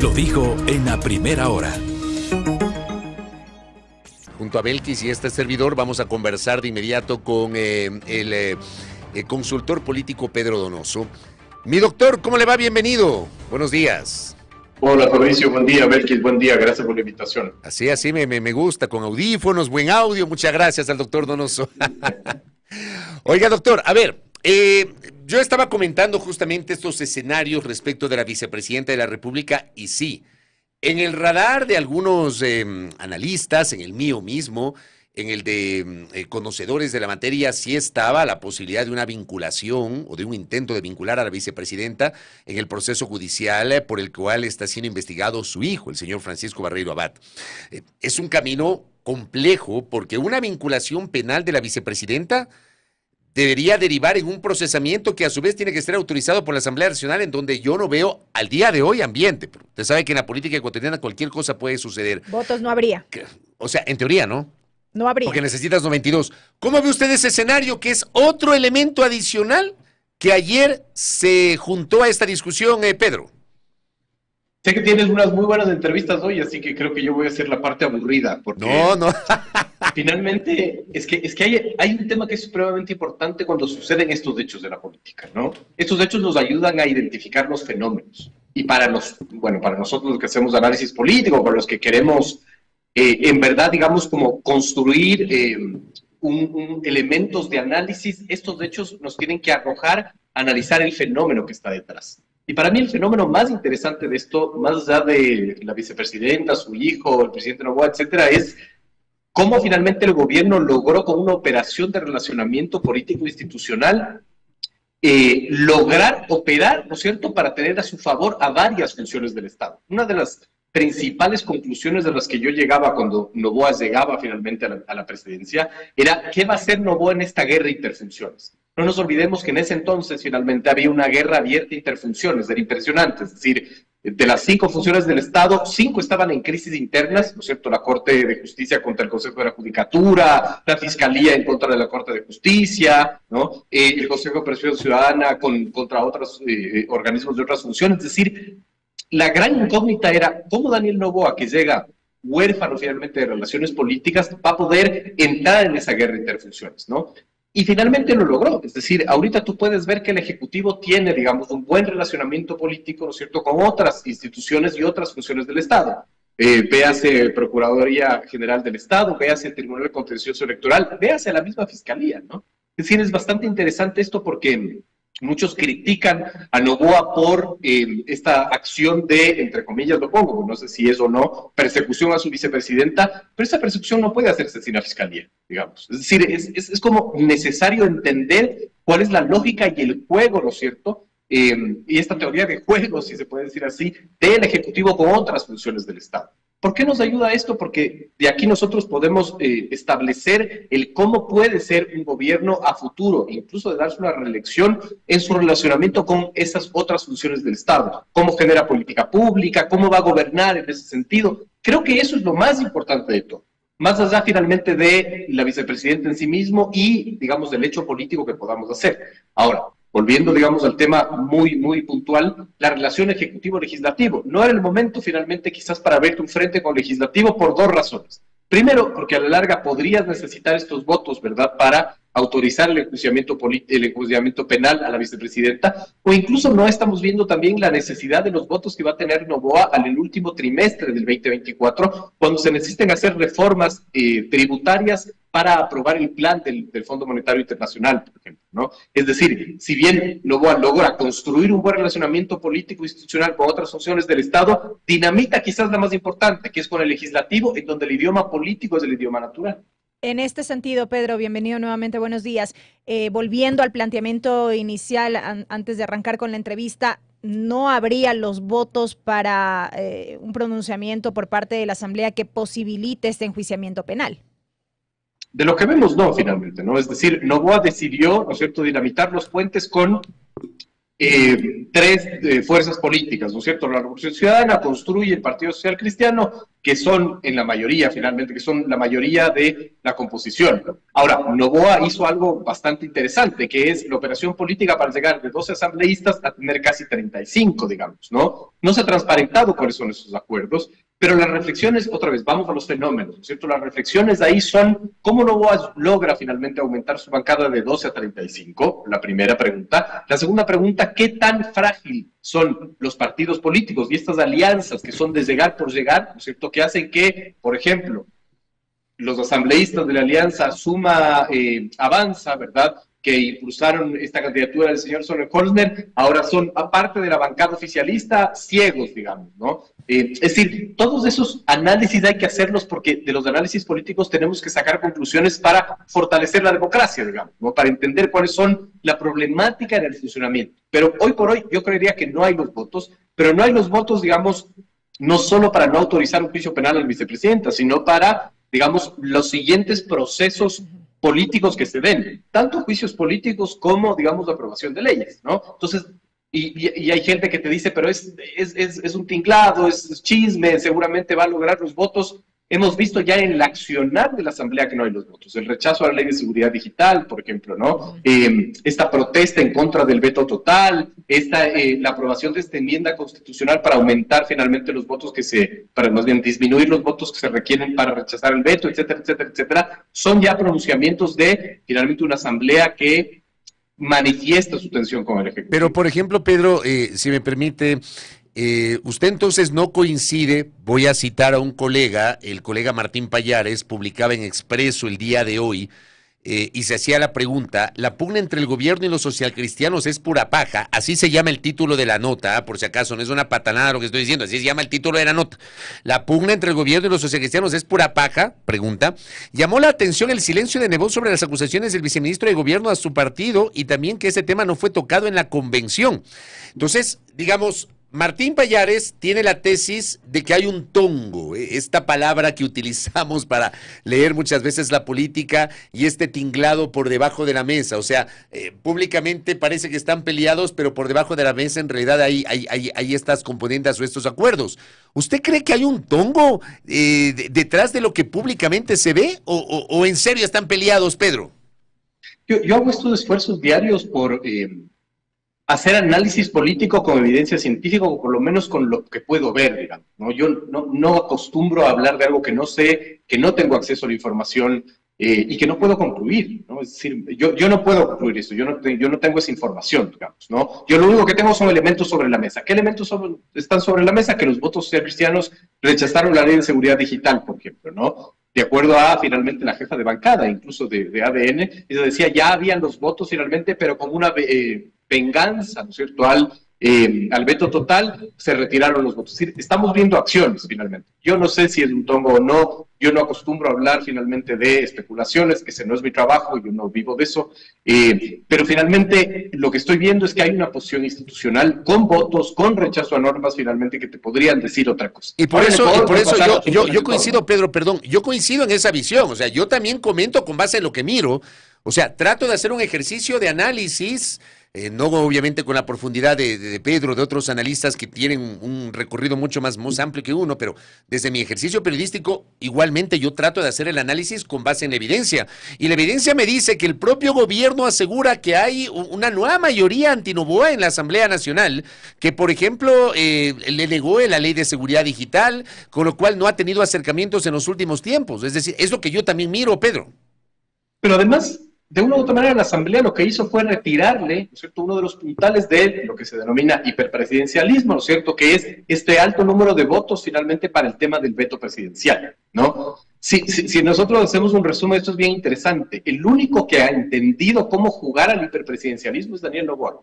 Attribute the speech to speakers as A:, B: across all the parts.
A: Lo dijo en la primera hora.
B: Junto a Belkis y este servidor vamos a conversar de inmediato con el consultor político Pedro Donoso. Mi doctor, ¿cómo le va? Bienvenido. Buenos días.
C: Hola Fabricio, buen día. Belkis, buen día. Gracias por la invitación.
B: Así me gusta, con audífonos, buen audio. Muchas gracias al doctor Donoso. Oiga, doctor, a ver, yo estaba comentando justamente estos escenarios respecto de la vicepresidenta de la República y sí, en el radar de algunos analistas, en el mío mismo, en el de conocedores de la materia, sí estaba la posibilidad de una vinculación o de un intento de vincular a la vicepresidenta en el proceso judicial por el cual está siendo investigado su hijo, el señor Francisco Barreiro Abad. Es un camino complejo porque una vinculación penal de la vicepresidenta debería derivar en un procesamiento que a su vez tiene que ser autorizado por la Asamblea Nacional, en donde yo no veo al día de hoy ambiente. Pero usted sabe que en la política ecuatoriana cualquier cosa puede suceder.
D: Votos no habría.
B: O sea, en teoría, ¿no?
D: No habría.
B: Porque necesitas 92. ¿Cómo ve usted ese escenario que es otro elemento adicional que ayer se juntó a esta discusión, Pedro?
C: Sé que tienes unas muy buenas entrevistas hoy, así que creo que yo voy a hacer la parte aburrida. Porque
B: no.
C: Finalmente, es que hay un tema que es supremamente importante cuando suceden estos hechos de la política, ¿no? Estos hechos nos ayudan a identificar los fenómenos. Y para nosotros los que hacemos análisis político, para los que queremos, en verdad, digamos, como construir elementos de análisis, estos hechos nos tienen que arrojar, analizar el fenómeno que está detrás. Y para mí el fenómeno más interesante de esto, más allá de la vicepresidenta, su hijo, el presidente Noboa, etcétera, es cómo finalmente el gobierno logró con una operación de relacionamiento político-institucional lograr operar, ¿no es cierto?, para tener a su favor a varias funciones del Estado. Una de las principales conclusiones de las que yo llegaba cuando Noboa llegaba finalmente a la presidencia era ¿qué va a hacer Noboa en esta guerra de interfunciones? No nos olvidemos que en ese entonces finalmente había una guerra abierta de interfunciones, era impresionante, es decir, de las 5 funciones del Estado, 5 estaban en crisis internas, ¿no es cierto? La Corte de Justicia contra el Consejo de la Judicatura, la Fiscalía en contra de la Corte de Justicia, ¿no? El Consejo de Presión Ciudadana contra otros organismos de otras funciones. Es decir, la gran incógnita era cómo Daniel Noboa, que llega huérfano finalmente de relaciones políticas, va a poder entrar en esa guerra de interfunciones, ¿no? Y finalmente lo logró, es decir, ahorita tú puedes ver que el Ejecutivo tiene, digamos, un buen relacionamiento político, ¿no es cierto?, con otras instituciones y otras funciones del Estado. Véase Procuraduría General del Estado, véase el Tribunal de Contencioso Electoral, véase la misma Fiscalía, ¿no? Es decir, es bastante interesante esto porque muchos critican a Noboa por esta acción de, entre comillas lo pongo, no sé si es o no, persecución a su vicepresidenta, pero esa persecución no puede hacerse sin la Fiscalía, digamos. Es decir, es como necesario entender cuál es la lógica y el juego, ¿no es cierto?, y esta teoría de juego, si se puede decir así, del Ejecutivo con otras funciones del Estado. ¿Por qué nos ayuda esto? Porque de aquí nosotros podemos establecer el cómo puede ser un gobierno a futuro, incluso de darse una reelección en su relacionamiento con esas otras funciones del Estado. Cómo genera política pública, cómo va a gobernar en ese sentido. Creo que eso es lo más importante de todo. Más allá finalmente de la vicepresidenta en sí mismo y, digamos, del hecho político que podamos hacer. Ahora, volviendo, digamos, al tema muy puntual, la relación ejecutivo-legislativo. No era el momento, finalmente, quizás para verte un frente con legislativo por 2 razones. Primero, porque a la larga podrías necesitar estos votos, ¿verdad?, para autorizar el enjuiciamiento penal a la vicepresidenta, o incluso no estamos viendo también la necesidad de los votos que va a tener Noboa en el último trimestre del 2024, cuando se necesiten hacer reformas tributarias para aprobar el plan del Fondo Monetario Internacional, por ejemplo, ¿no? Es decir, si bien Noboa logra construir un buen relacionamiento político e institucional con otras funciones del Estado, dinamita quizás la más importante, que es con el legislativo, en donde el idioma político es el idioma natural.
D: En este sentido, Pedro, bienvenido nuevamente, buenos días. Volviendo al planteamiento inicial, antes de arrancar con la entrevista, ¿no habría los votos para un pronunciamiento por parte de la Asamblea que posibilite este enjuiciamiento penal?
C: De lo que vemos, no, finalmente, ¿no? Es decir, Noboa decidió, ¿no es cierto?, dinamitar los puentes con tres fuerzas políticas, ¿no es cierto? La Revolución Ciudadana construye el Partido Social Cristiano, que son en la mayoría, finalmente, que son la mayoría de la composición. Ahora, Noboa hizo algo bastante interesante, que es la operación política para llegar de 12 asambleístas a tener casi 35, digamos, ¿no? No se ha transparentado cuáles son esos acuerdos, pero las reflexiones, otra vez, vamos a los fenómenos, ¿no es cierto? Las reflexiones de ahí son cómo Noboa logra finalmente aumentar su bancada de 12 a 35, la primera pregunta. La segunda pregunta, ¿qué tan frágil son los partidos políticos y estas alianzas que son de llegar por llegar, ¿no es cierto? Que hacen que, por ejemplo, los asambleístas de la alianza Suma Avanza, ¿verdad?, que impulsaron esta candidatura del señor Solnhofer, ahora son, aparte de la bancada oficialista, ciegos, digamos, ¿no? Es decir, todos esos análisis hay que hacerlos porque de los análisis políticos tenemos que sacar conclusiones para fortalecer la democracia, digamos, ¿no? Para entender cuáles son la problemática en el funcionamiento. Pero hoy por hoy yo creería que no hay los votos, pero no hay los votos, digamos, no solo para no autorizar un juicio penal al vicepresidenta, sino para, digamos, los siguientes procesos políticos que se den, tanto juicios políticos como, digamos, la aprobación de leyes, ¿no? Entonces, y hay gente que te dice, pero es un tinglado, es chisme, seguramente va a lograr los votos. Hemos visto ya en el accionar de la Asamblea que no hay los votos. El rechazo a la ley de seguridad digital, por ejemplo, ¿no? Esta protesta en contra del veto total, la aprobación de esta enmienda constitucional para aumentar finalmente los votos para más bien disminuir los votos que se requieren para rechazar el veto, etcétera, etcétera, etcétera, son ya pronunciamientos de finalmente una Asamblea que manifiesta su tensión con el Ejecutivo.
B: Pero, por ejemplo, Pedro, si me permite, usted entonces no coincide, voy a citar a un colega, el colega Martín Pallares, publicaba en Expreso el día de hoy, y se hacía la pregunta, la pugna entre el gobierno y los socialcristianos es pura paja, así se llama el título de la nota, por si acaso, no es una patanada lo que estoy diciendo, así se llama el título de la nota. La pugna entre el gobierno y los socialcristianos es pura paja, pregunta. Llamó la atención el silencio de Nebot sobre las acusaciones del viceministro de gobierno a su partido y también que ese tema no fue tocado en la convención. Entonces, digamos, Martín Pallares tiene la tesis de que hay un tongo, esta palabra que utilizamos para leer muchas veces la política y este tinglado por debajo de la mesa, o sea, públicamente parece que están peleados, pero por debajo de la mesa en realidad hay estas componentes o estos acuerdos. ¿Usted cree que hay un tongo detrás de lo que públicamente se ve o en serio están peleados, Pedro?
C: Yo hago estos esfuerzos diarios por hacer análisis político con evidencia científica, o por lo menos con lo que puedo ver, digamos, ¿no? Yo no acostumbro a hablar de algo que no sé, que no tengo acceso a la información y que no puedo concluir, ¿no? Es decir, yo no puedo concluir eso, yo no tengo esa información, digamos, ¿no? Yo lo único que tengo son elementos sobre la mesa. ¿Qué elementos están sobre la mesa? Que los votos cristianos rechazaron la ley de seguridad digital, por ejemplo, ¿no? De acuerdo a, finalmente, la jefa de bancada, incluso de ADN, ella decía, ya habían los votos finalmente, pero como una venganza, ¿no es cierto?, al veto total, se retiraron los votos. Es decir, estamos viendo acciones, finalmente. Yo no sé si es un tongo o no, yo no acostumbro a hablar, finalmente, de especulaciones, que ese no es mi trabajo, yo no vivo de eso, pero finalmente lo que estoy viendo es que hay una posición institucional con votos, con rechazo a normas, finalmente, que te podrían decir otra cosa.
B: Y por eso yo coincido, Pedro, perdón, yo coincido en esa visión, o sea, yo también comento con base en lo que miro, o sea, trato de hacer un ejercicio de análisis, no obviamente con la profundidad de Pedro, de otros analistas que tienen un recorrido mucho más amplio que uno, pero desde mi ejercicio periodístico, igualmente yo trato de hacer el análisis con base en la evidencia. Y la evidencia me dice que el propio gobierno asegura que hay una nueva mayoría anti-Noboa en la Asamblea Nacional, que por ejemplo le negó la ley de seguridad digital, con lo cual no ha tenido acercamientos en los últimos tiempos. Es decir, es lo que yo también miro, Pedro.
C: Pero además, de una u otra manera, la Asamblea lo que hizo fue retirarle, ¿no es cierto?, uno de los puntales de lo que se denomina hiperpresidencialismo, ¿no es cierto?, que es este alto número de votos finalmente para el tema del veto presidencial, ¿no? Si nosotros hacemos un resumen, esto es bien interesante. El único que ha entendido cómo jugar al hiperpresidencialismo es Daniel Noboa.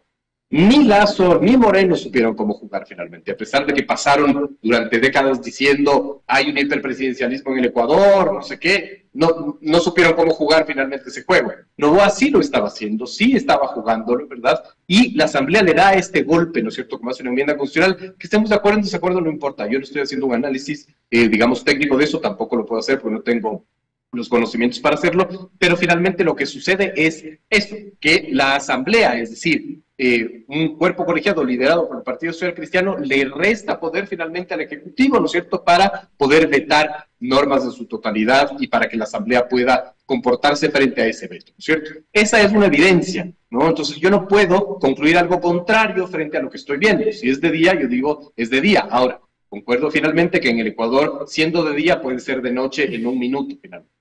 C: Ni Lazo ni Moreno supieron cómo jugar finalmente, a pesar de que pasaron durante décadas diciendo hay un hiperpresidencialismo en el Ecuador, no sé qué, no supieron cómo jugar finalmente ese juego. Noboa sí lo estaba haciendo, sí estaba jugándolo, ¿verdad? Y la Asamblea le da este golpe, ¿no es cierto?, como hace una enmienda constitucional, que estemos de acuerdo o en desacuerdo no importa. Yo no estoy haciendo un análisis, digamos, técnico de eso, tampoco lo puedo hacer porque no tengo los conocimientos para hacerlo, pero finalmente lo que sucede es esto, que la Asamblea, es decir, un cuerpo colegiado liderado por el Partido Social Cristiano le resta poder finalmente al Ejecutivo, ¿no es cierto?, para poder vetar normas en su totalidad y para que la Asamblea pueda comportarse frente a ese veto, ¿no es cierto? Esa es una evidencia, ¿no? Entonces yo no puedo concluir algo contrario frente a lo que estoy viendo. Si es de día, yo digo, es de día. Ahora, concuerdo finalmente que en el Ecuador, siendo de día, puede ser de noche en un minuto finalmente.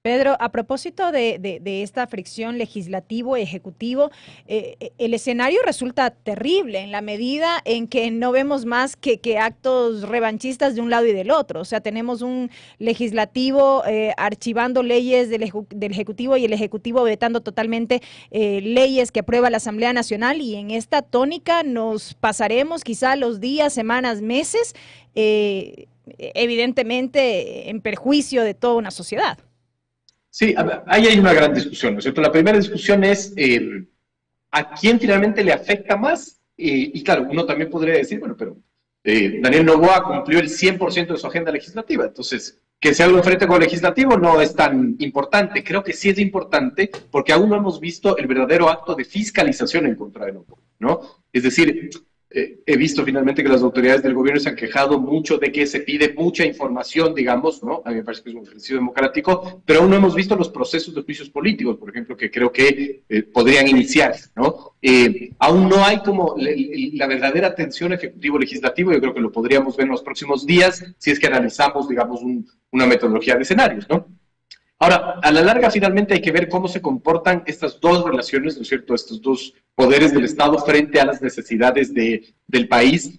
D: Pedro, a propósito de esta fricción legislativo-ejecutivo, el escenario resulta terrible en la medida en que no vemos más que actos revanchistas de un lado y del otro. O sea, tenemos un legislativo archivando leyes del Ejecutivo y el Ejecutivo vetando totalmente leyes que aprueba la Asamblea Nacional, y en esta tónica nos pasaremos quizá los días, semanas, meses, evidentemente en perjuicio de toda una sociedad.
C: Sí, ahí hay una gran discusión, ¿no es cierto? La primera discusión es a quién finalmente le afecta más, y claro, uno también podría decir, bueno, pero Daniel Noboa cumplió el 100% de su agenda legislativa, entonces, que se haga un frente con el legislativo no es tan importante. Creo que sí es importante porque aún no hemos visto el verdadero acto de fiscalización en contra de Noboa, ¿no? Es decir, he visto finalmente que las autoridades del gobierno se han quejado mucho de que se pide mucha información, digamos, ¿no? A mí me parece que es un ejercicio democrático, pero aún no hemos visto los procesos de juicios políticos, por ejemplo, que creo que podrían iniciarse, ¿no? Aún no hay como la verdadera tensión ejecutivo-legislativo. Yo creo que lo podríamos ver en los próximos días si es que analizamos, digamos, una metodología de escenarios, ¿no? Ahora, a la larga, finalmente hay que ver cómo se comportan estas dos relaciones, ¿no es cierto?, estos dos poderes del Estado frente a las necesidades del país.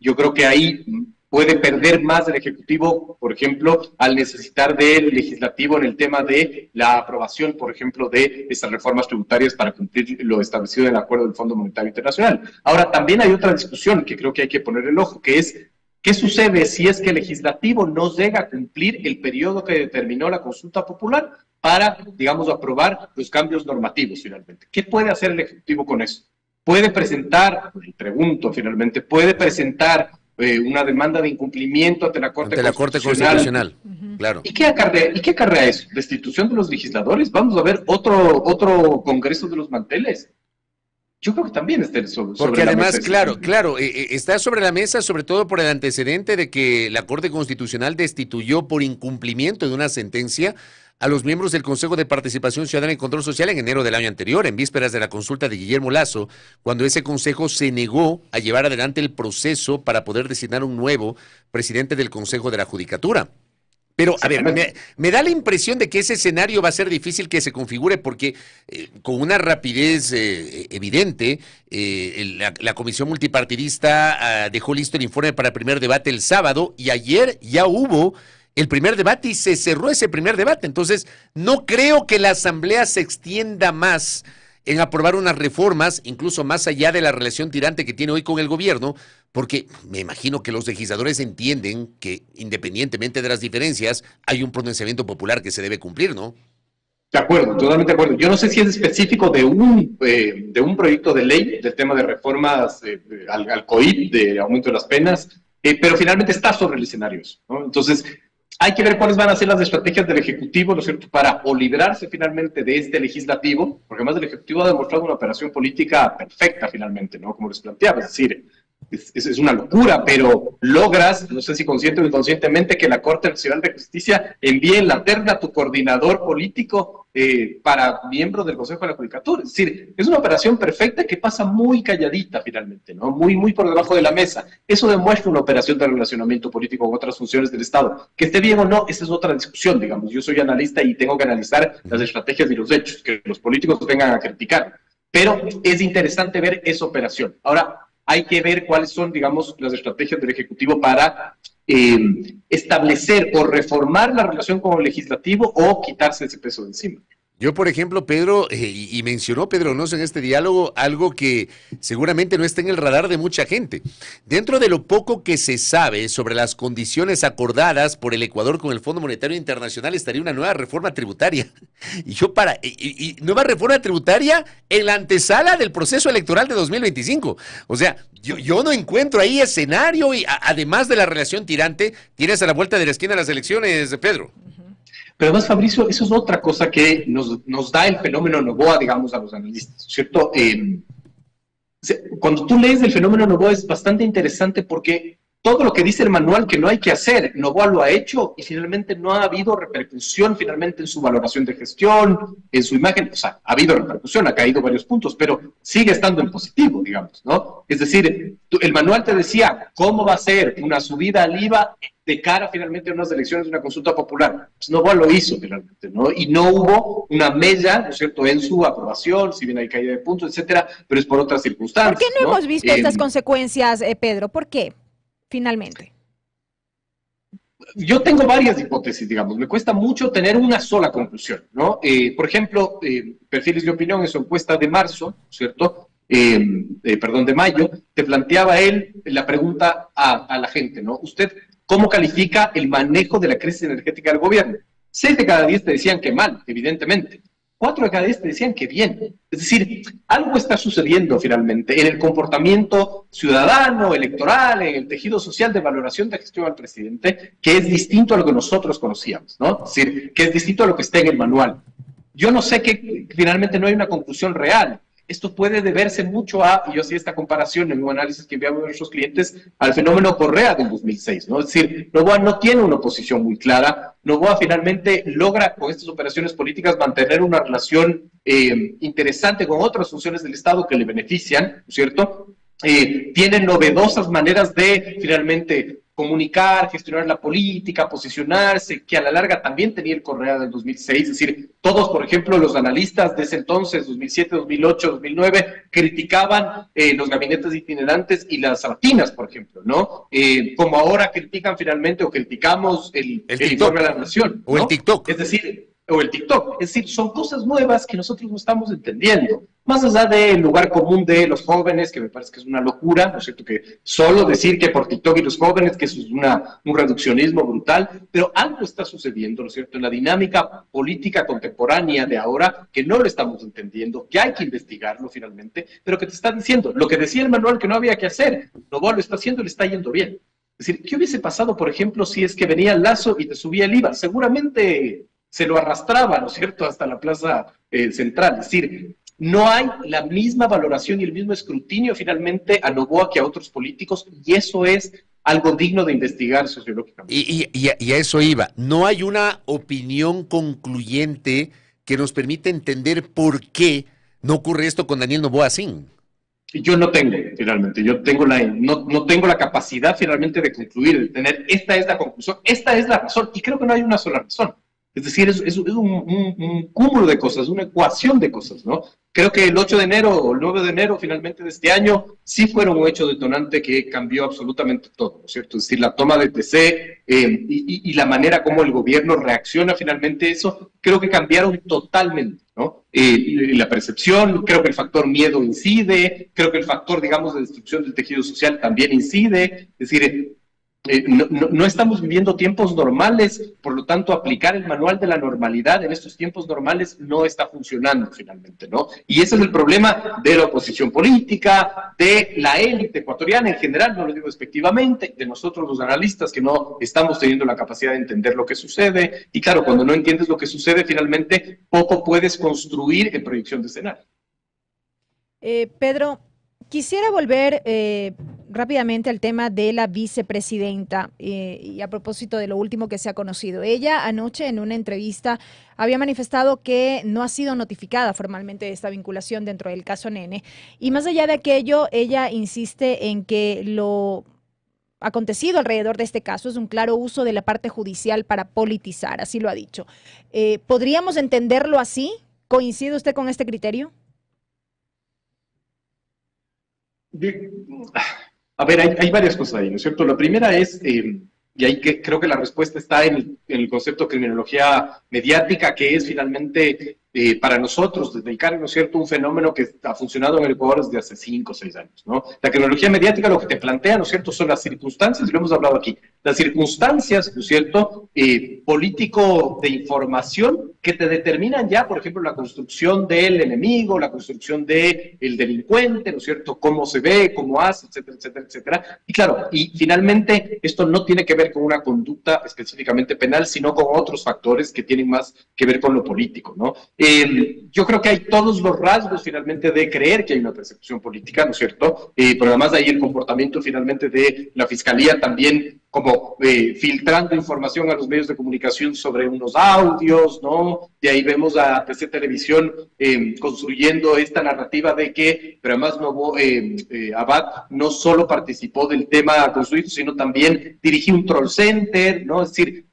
C: Yo creo que ahí puede perder más el Ejecutivo, por ejemplo, al necesitar del Legislativo en el tema de la aprobación, por ejemplo, de estas reformas tributarias para cumplir lo establecido en el acuerdo del Fondo Monetario Internacional. Ahora, también hay otra discusión que creo que hay que poner el ojo, que es ¿qué sucede si es que el legislativo no llega a cumplir el periodo que determinó la consulta popular para, digamos, aprobar los cambios normativos finalmente? ¿Qué puede hacer el Ejecutivo con eso? ¿Puede presentar, y pregunto finalmente, puede presentar una demanda de incumplimiento ante la Corte Constitucional?
B: Claro.
C: ¿Y qué acarrea eso? ¿Destitución de los legisladores? ¿Vamos a ver otro Congreso de los Manteles? Yo creo que también está sobre
B: Porque
C: la
B: además,
C: mesa.
B: claro, está sobre la mesa, sobre todo por el antecedente de que la Corte Constitucional destituyó por incumplimiento de una sentencia a los miembros del Consejo de Participación Ciudadana y Control Social en enero del año anterior, en vísperas de la consulta de Guillermo Lasso, cuando ese consejo se negó a llevar adelante el proceso para poder designar un nuevo presidente del Consejo de la Judicatura. Pero, a ver, me da la impresión de que ese escenario va a ser difícil que se configure porque con una rapidez evidente, la Comisión Multipartidista dejó listo el informe para el primer debate el sábado y ayer ya hubo el primer debate y se cerró ese primer debate. Entonces, no creo que la Asamblea se extienda más en aprobar unas reformas, incluso más allá de la relación tirante que tiene hoy con el gobierno, porque me imagino que los legisladores entienden que, independientemente de las diferencias, hay un pronunciamiento popular que se debe cumplir, ¿no?
C: De acuerdo, totalmente de acuerdo. Yo no sé si es específico de un proyecto de ley, del tema de reformas al COIP, de aumento de las penas, pero finalmente está sobre el escenario eso, ¿no? Entonces, hay que ver cuáles van a ser las estrategias del Ejecutivo, ¿no es cierto?, para o librarse finalmente de este Legislativo, porque además el Ejecutivo ha demostrado una operación política perfecta finalmente, ¿no?, como les planteaba, es decir, es una locura, pero logras, no sé si consciente o inconscientemente, que la Corte Nacional de Justicia envíe en la terna a tu coordinador político para miembro del Consejo de la Judicatura. Es decir, es una operación perfecta que pasa muy calladita finalmente, ¿no? Muy por debajo de la mesa. Eso demuestra una operación de relacionamiento político con otras funciones del Estado. Que esté bien o no, esa es otra discusión, digamos. Yo soy analista y tengo que analizar las estrategias y los hechos, que los políticos vengan a criticar. Pero es interesante ver esa operación. Ahora, hay que ver cuáles son, digamos, las estrategias del Ejecutivo para establecer o reformar la relación con el Legislativo o quitarse ese peso de encima.
B: Yo, por ejemplo, Pedro, y mencionó Pedro Donoso en este diálogo algo que seguramente no está en el radar de mucha gente. Dentro de lo poco que se sabe sobre las condiciones acordadas por el Ecuador con el Fondo Monetario Internacional estaría una nueva reforma tributaria. Y nueva reforma tributaria en la antesala del proceso electoral de 2025. O sea, yo no encuentro ahí escenario y además de la relación tirante, tienes a la vuelta de la esquina las elecciones, Pedro.
C: Pero además, Fabricio, eso es otra cosa que nos da el fenómeno Noboa, digamos, a los analistas, ¿cierto? Cuando tú lees el fenómeno Noboa es bastante interesante porque todo lo que dice el manual que no hay que hacer, Noboa lo ha hecho y finalmente no ha habido repercusión finalmente en su valoración de gestión, en su imagen. O sea, ha habido repercusión, ha caído varios puntos, pero sigue estando en positivo, digamos, ¿no? Es decir, el manual te decía cómo va a ser una subida al IVA de cara finalmente a unas elecciones de una consulta popular. Pues Noboa lo hizo finalmente, ¿no? Y no hubo una mella, ¿no es cierto?, en su aprobación, si bien hay caída de puntos, etcétera, pero es por otras circunstancias.
D: ¿Por qué no hemos visto estas consecuencias, Pedro? ¿Por qué, finalmente?
C: Yo tengo varias hipótesis, digamos. Me cuesta mucho tener una sola conclusión, ¿no? Por ejemplo, Perfiles de Opinión en su encuesta de marzo, ¿cierto?, perdón, de mayo, te planteaba él la pregunta a la gente, ¿no? ¿Usted cómo califica el manejo de la crisis energética del gobierno? 6 de cada 10 te decían que mal, evidentemente. 4 de cada 10 te decían que bien. Es decir, algo está sucediendo finalmente en el comportamiento ciudadano, electoral, en el tejido social de valoración de gestión al presidente, que es distinto a lo que nosotros conocíamos, ¿no? Es decir, que es distinto a lo que está en el manual. Yo no sé que finalmente no hay una conclusión real. Esto puede deberse mucho a, y yo hacía esta comparación en un análisis que enviamos a nuestros clientes, al fenómeno Correa del 2006, ¿no? Es decir, Noboa no tiene una posición muy clara. Noboa finalmente logra con estas operaciones políticas mantener una relación interesante con otras funciones del Estado que le benefician, ¿no es cierto? Tiene novedosas maneras de finalmente comunicar, gestionar la política, posicionarse, que a la larga también tenía el Correa del 2006, es decir, todos, por ejemplo, los analistas de ese entonces, 2007, 2008, 2009, criticaban los gabinetes itinerantes y las ratinas, por ejemplo, ¿no? Como ahora critican finalmente, o criticamos el informe de la Nación, ¿no?
B: O el TikTok.
C: Es decir, o el TikTok. Es decir, son cosas nuevas que nosotros no estamos entendiendo. Más allá del lugar común de los jóvenes, que me parece que es una locura, ¿no es cierto? Que solo decir que por TikTok y los jóvenes, que eso es un reduccionismo brutal, pero algo está sucediendo, ¿no es cierto?, en la dinámica política contemporánea de ahora, que no lo estamos entendiendo, que hay que investigarlo finalmente, pero que te está diciendo, lo que decía el manual que no había que hacer, Noboa lo está haciendo y le está yendo bien. Es decir, ¿qué hubiese pasado, por ejemplo, si es que venía Lazo y te subía el IVA? Seguramente se lo arrastraba, ¿no es cierto?, hasta la plaza central. Es decir, no hay la misma valoración y el mismo escrutinio finalmente a Noboa que a otros políticos, y eso es algo digno de investigar sociológicamente.
B: Y a eso iba. No hay una opinión concluyente que nos permita entender por qué no ocurre esto con Daniel Noboa Sin.
C: Yo no tengo, finalmente, no tengo la capacidad finalmente de concluir, de tener, esta es la conclusión, esta es la razón, y creo que no hay una sola razón. Es decir, es un cúmulo de cosas, una ecuación de cosas, ¿no? Creo que el 8 de enero o el 9 de enero finalmente de este año sí fueron un hecho detonante que cambió absolutamente todo, ¿no es cierto? Es decir, la toma de TC y la manera como el gobierno reacciona finalmente a eso, creo que cambiaron totalmente, ¿no? La percepción, creo que el factor miedo incide, creo que el factor, digamos, de destrucción del tejido social también incide, es decir, no estamos viviendo tiempos normales, por lo tanto aplicar el manual de la normalidad en estos tiempos normales no está funcionando finalmente, ¿no? Y ese es el problema de la oposición política, de la élite ecuatoriana en general, no lo digo despectivamente, de nosotros los analistas que no estamos teniendo la capacidad de entender lo que sucede, y claro, cuando no entiendes lo que sucede finalmente, poco puedes construir en proyección de escenario.
D: Pedro, quisiera volver rápidamente al tema de la vicepresidenta y a propósito de lo último que se ha conocido. Ella anoche en una entrevista había manifestado que no ha sido notificada formalmente de esta vinculación dentro del caso Nene, y más allá de aquello, ella insiste en que lo acontecido alrededor de este caso es un claro uso de la parte judicial para politizar, así lo ha dicho. ¿Podríamos entenderlo así? ¿Coincide usted con este criterio?
C: A ver, hay varias cosas ahí, ¿no es cierto? La primera es, y ahí creo que la respuesta está en el concepto de criminología mediática, que es finalmente para nosotros dedicar, ¿no es cierto?, un fenómeno que ha funcionado en el Ecuador desde hace 5 o 6 años, ¿no? La criminología mediática lo que te plantea, ¿no es cierto?, son las circunstancias, y lo hemos hablado aquí, las circunstancias, ¿no es cierto?, político de información que te determinan ya, por ejemplo, la construcción del enemigo, la construcción del delincuente, ¿no es cierto?, cómo se ve, cómo hace, etcétera, etcétera, etcétera. Y claro, y finalmente esto no tiene que ver con una conducta específicamente penal, sino con otros factores que tienen más que ver con lo político, ¿no? Yo creo que hay todos los rasgos finalmente de creer que hay una persecución política, ¿no es cierto? Pero además hay el comportamiento finalmente de la Fiscalía también como filtrando información a los medios de comunicación sobre unos audios, ¿no? De ahí vemos a PC Televisión construyendo esta narrativa de que, pero además Abad no solo participó del tema construido, sino también dirigió un troll center, ¿no? Es decir,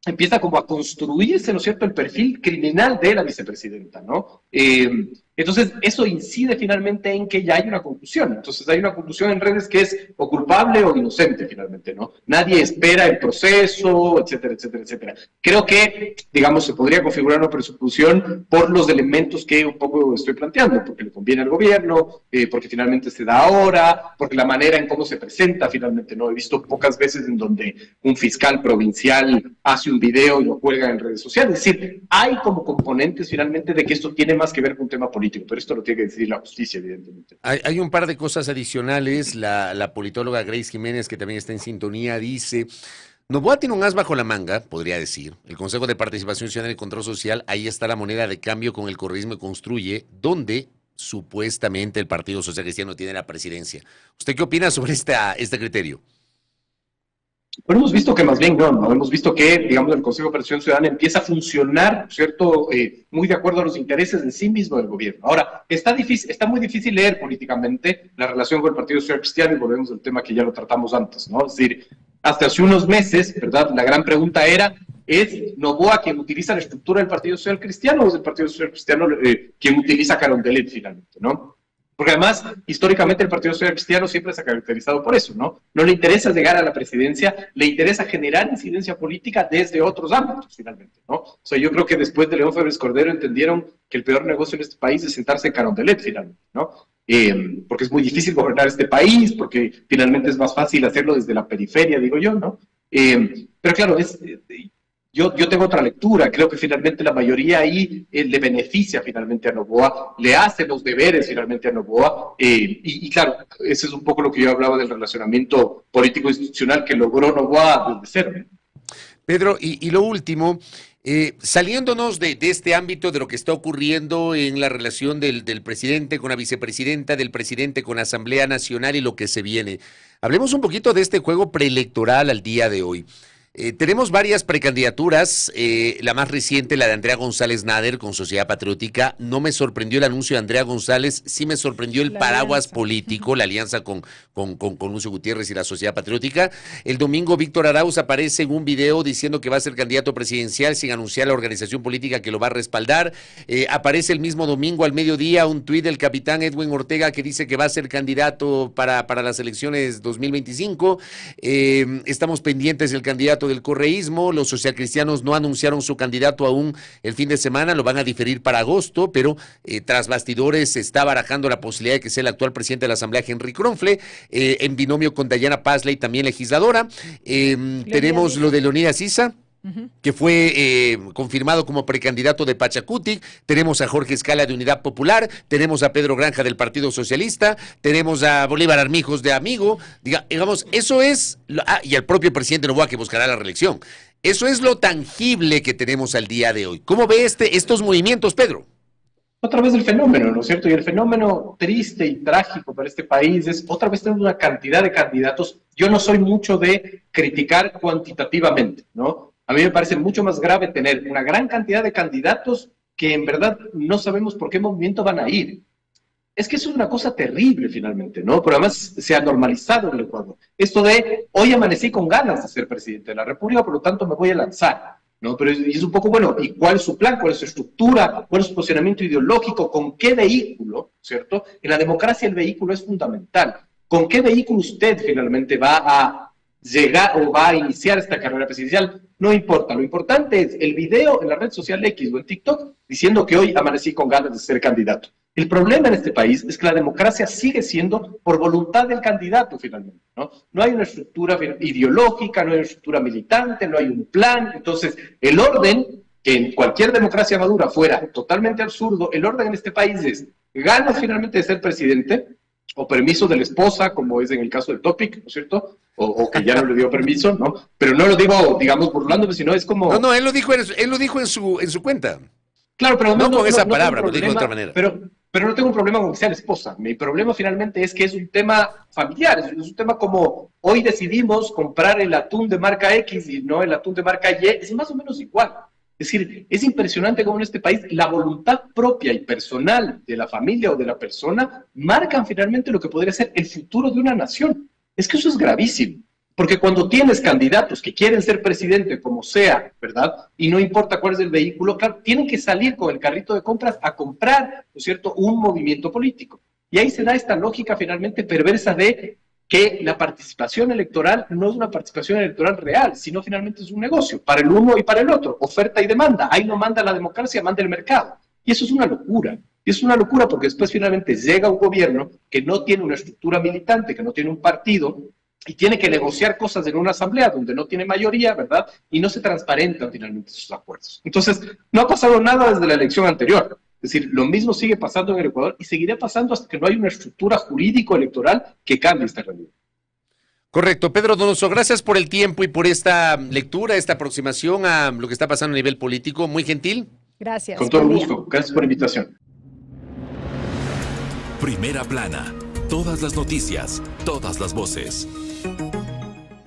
C: empieza como a construirse, ¿no es cierto?, el perfil criminal de la vicepresidenta, ¿no? Entonces, eso incide finalmente en que ya hay una conclusión. Entonces, hay una conclusión en redes que es o culpable o inocente, finalmente, ¿no? Nadie espera el proceso, etcétera, etcétera, etcétera. Creo que, digamos, se podría configurar una persecución por los elementos que un poco estoy planteando, porque le conviene al gobierno, porque finalmente se da ahora, porque la manera en cómo se presenta, finalmente, ¿no? He visto pocas veces en donde un fiscal provincial hace un video y lo cuelga en redes sociales. Es decir, hay como componentes, finalmente, de que esto tiene más que ver con un tema político. Pero esto lo tiene que decidir la justicia, evidentemente.
B: Hay un par de cosas adicionales. La politóloga Grace Jiménez, que también está en sintonía, dice: Noboa tiene un as bajo la manga, podría decir. El Consejo de Participación Ciudadana y Control Social, ahí está la moneda de cambio con el correísmo y construye, donde supuestamente el Partido Social Cristiano tiene la presidencia. ¿Usted qué opina sobre este criterio?
C: Bueno, hemos visto que más bien no. Hemos visto que, digamos, el Consejo de Participación Ciudadana empieza a funcionar, ¿cierto?, muy de acuerdo a los intereses en sí mismo del gobierno. Ahora, está muy difícil leer políticamente la relación con el Partido Social Cristiano, y volvemos al tema que ya lo tratamos antes, ¿no? Es decir, hasta hace unos meses, ¿verdad?, la gran pregunta era, ¿es Noboa quien utiliza la estructura del Partido Social Cristiano o es el Partido Social Cristiano quien utiliza Carondelet finalmente, ¿no? Porque además, históricamente, el Partido Social Cristiano siempre se ha caracterizado por eso, ¿no? No le interesa llegar a la presidencia, le interesa generar incidencia política desde otros ámbitos, finalmente, ¿no? O sea, yo creo que después de León Febres Cordero entendieron que el peor negocio en este país es sentarse en Carondelet, finalmente, ¿no? Porque es muy difícil gobernar este país, porque finalmente es más fácil hacerlo desde la periferia, digo yo, ¿no? Pero claro, Yo tengo otra lectura. Creo que finalmente la mayoría ahí le beneficia finalmente a Noboa, le hace los deberes finalmente a Noboa, y claro, ese es un poco lo que yo hablaba del relacionamiento político-institucional que logró Noboa desde cero.
B: Pedro, y lo último, saliéndonos de este ámbito de lo que está ocurriendo en la relación del presidente con la vicepresidenta, del presidente con la Asamblea Nacional y lo que se viene, hablemos un poquito de este juego preelectoral al día de hoy. Tenemos varias precandidaturas, la más reciente, la de Andrea González Nader con Sociedad Patriótica. No me sorprendió el anuncio de Andrea González, sí me sorprendió el paraguas político, la alianza con Lucio Gutiérrez y la Sociedad Patriótica. El domingo Víctor Arauz aparece en un video diciendo que va a ser candidato presidencial sin anunciar la organización política que lo va a respaldar. Aparece el mismo domingo al mediodía un tuit del capitán Edwin Ortega que dice que va a ser candidato para las elecciones 2025. Estamos pendientes del candidato del correísmo. Los socialcristianos no anunciaron su candidato aún el fin de semana, lo van a diferir para agosto, pero tras bastidores se está barajando la posibilidad de que sea el actual presidente de la Asamblea, Henry Kronfle, en binomio con Dayana Pazley, también legisladora. Tenemos lo de Leonidas Issa, que fue confirmado como precandidato de Pachacutic. Tenemos a Jorge Escala de Unidad Popular, tenemos a Pedro Granja del Partido Socialista, tenemos a Bolívar Armijos de Amigo, digamos, eso es, y al propio presidente Noboa que buscará la reelección. Eso es lo tangible que tenemos al día de hoy. ¿Cómo ve estos movimientos, Pedro?
C: Otra vez el fenómeno, ¿no es cierto? Y el fenómeno triste y trágico para este país es otra vez tener una cantidad de candidatos. Yo no soy mucho de criticar cuantitativamente, ¿no? A mí me parece mucho más grave tener una gran cantidad de candidatos que en verdad no sabemos por qué movimiento van a ir. Es que eso es una cosa terrible finalmente, ¿no? Pero además se ha normalizado en el Ecuador. Esto de, hoy amanecí con ganas de ser presidente de la República, por lo tanto me voy a lanzar, ¿no? Pero es un poco, bueno, ¿y cuál es su plan? ¿Cuál es su estructura? ¿Cuál es su posicionamiento ideológico? ¿Con qué vehículo? ¿Cierto? En la democracia el vehículo es fundamental. ¿Con qué vehículo usted finalmente va a llegar o va a iniciar esta carrera presidencial? No importa, lo importante es el video en la red social X o en TikTok diciendo que hoy amanecí con ganas de ser candidato. El problema en este país es que la democracia sigue siendo por voluntad del candidato finalmente, ¿no? No hay una estructura ideológica, no hay una estructura militante, no hay un plan. Entonces, el orden, que en cualquier democracia madura fuera totalmente absurdo, el orden en este país es, ganas finalmente de ser presidente, o permiso de la esposa, como es en el caso del Topic, ¿no es cierto? O que ya no le dio permiso, ¿no? Pero no lo digo, digamos, burlándome, sino es como...
B: No, él lo dijo en su cuenta.
C: Claro, pero
B: no con esa palabra, lo dijo de otra manera.
C: Pero no tengo un problema con que sea la esposa. Mi problema finalmente es que es un tema familiar, es un tema como hoy decidimos comprar el atún de marca X y no el atún de marca Y, es más o menos igual. Es decir, es impresionante cómo en este país la voluntad propia y personal de la familia o de la persona marcan finalmente lo que podría ser el futuro de una nación. Es que eso es gravísimo. Porque cuando tienes candidatos que quieren ser presidente, como sea, ¿verdad? Y no importa cuál es el vehículo, claro, tienen que salir con el carrito de compras a comprar, ¿no es cierto?, un movimiento político. Y ahí se da esta lógica finalmente perversa de que la participación electoral no es una participación electoral real, sino finalmente es un negocio, para el uno y para el otro, oferta y demanda. Ahí no manda la democracia, manda el mercado. Y eso es una locura. Y es una locura porque después finalmente llega un gobierno que no tiene una estructura militante, que no tiene un partido, y tiene que negociar cosas en una asamblea donde no tiene mayoría, ¿verdad? Y no se transparentan finalmente sus acuerdos. Entonces, no ha pasado nada desde la elección anterior. Es decir, lo mismo sigue pasando en el Ecuador y seguirá pasando hasta que no haya una estructura jurídico-electoral que cambie esta realidad.
B: Correcto. Pedro Donoso, gracias por el tiempo y por esta lectura, esta aproximación a lo que está pasando a nivel político. Muy gentil.
D: Gracias.
C: Con todo gusto. Gracias por la invitación.
A: Primera plana. Todas las noticias, todas las voces.